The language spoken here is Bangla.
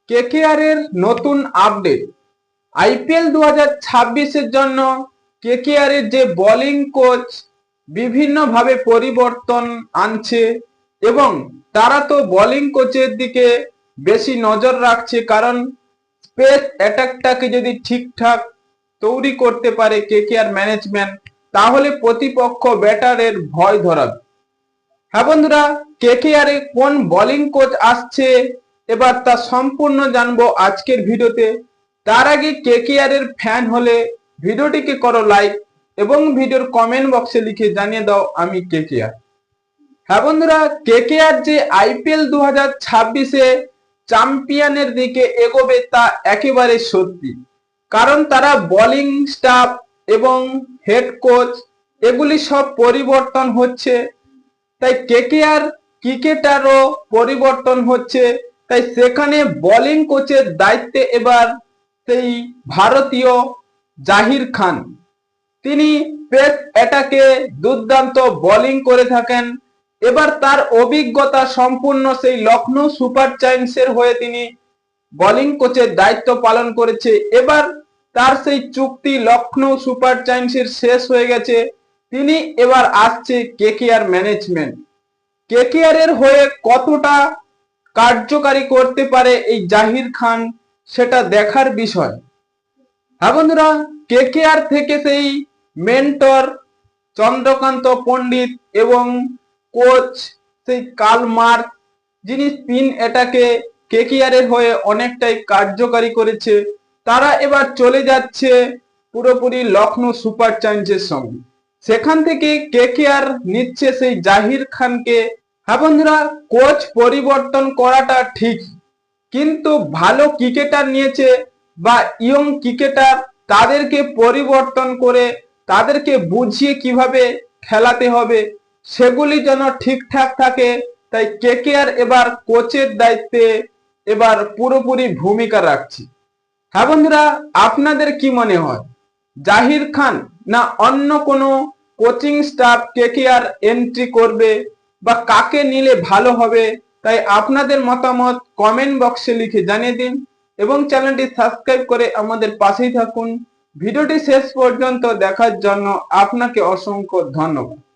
কেকেআর এর নতুন আপডেট। আইপিএল 2026-এর জন্য কেকেআর এর যে বোলিং কোচ বিভিন্নভাবে পরিবর্তন আনছে এবং তারা তো বোলিং কোচের দিকে বেশি নজর রাখছে, কারণ স্পেস অ্যাটাকটাকে যদি ঠিকঠাক তৈরি করতে পারে কেকেআর ম্যানেজমেন্ট, তাহলে প্রতিপক্ষ ব্যাটারের ভয় ধরাবে। হ্যাঁ বন্ধুরা, কেকেআর এ কোন বোলিং কোচ আসছে এবার তা সম্পূর্ণ জানবো আজকের ভিডিওতে। তার আগে কেকেআর এর ফ্যান হলে ভিডিওটিকে করো লাইক এবং ভিডিওর কমেন্ট বক্সে লিখে জানিয়ে দাও আমি কেকেআর। হ্যাঁ বন্ধুরা, কেকেআর যে আইপিএল 2026-এ চ্যাম্পিয়নের দিকে এগোবে তা একেবারে সত্যি, কারণ তারা বোলিং স্টাফ এবং হেড কোচ এগুলি সব পরিবর্তন হচ্ছে, তাই কেকেআর ক্রিকেটারও পরিবর্তন হচ্ছে। তাই সেখানে বোলিং কোচের দায়িত্বে এবার সেই ভারতীয় জাহির খান, তিনি পেস অ্যাটাকে দুর্দান্ত বোলিং করে থাকেন। এবার তার অভিজ্ঞতা সম্পূর্ণ সেই লখনৌ সুপার জায়ান্টসের হয়ে তিনি বোলিং কোচের দায়িত্ব পালন করেছে। এবার তার সেই চুক্তি লখনৌ সুপার জায়ান্টসের শেষ হয়ে গেছে, তিনি এবার আসছে কেকেআর ম্যানেজমেন্ট। কেকেআর এর হয়ে কতটা কার্যকারী করতে পারে এই জাহির খান, সেটা দেখার বিষয়। হ্যাঁ বন্ধুরা, কেকেআর থেকে সেই মেন্টর চন্দ্রকান্ত পণ্ডিত এবং কোচ সেই কার্ল মার্ক, যিনি স্পিন অ্যাটাকে কেকেআর এর হয়ে অনেকটাই কার্যকারী করেছে, তারা এবার চলে যাচ্ছে পুরোপুরি লখনৌ সুপার জায়ান্টসের সঙ্গে। সেখান থেকে কেকেআর নিচ্ছে সেই জাহির খানকে। হ্যাঁ বন্ধুরা, কোচ পরিবর্তন করাটা ঠিক, কিন্তু ভালো ক্রিকেটার নিয়েছে বা ইয়ং ক্রিকেটার, তাদেরকে পরিবর্তন করে তাদেরকে বুঝিয়ে কিভাবে খেলাতে হবে সেগুলি যেন ঠিকঠাক থাকে। তাই কেকেআর এবার কোচের দায়িত্বে এবার পুরোপুরি ভূমিকা রাখছে। হ্যাঁ বন্ধুরা, আপনাদের কি মনে হয়, জাহির খান না অন্য কোনো কোচিং স্টাফ কেকেআর এন্ট্রি করবে, বা কাকে নিলে ভালো হবে? তাই আপনাদের মতামত কমেন্ট বক্সে লিখে জানিয়ে দিন এবং চ্যানেলটি সাবস্ক্রাইব করে আমাদের পাশেই থাকুন। ভিডিওটি শেষ পর্যন্ত দেখার জন্য আপনাকে অসংখ্য ধন্যবাদ।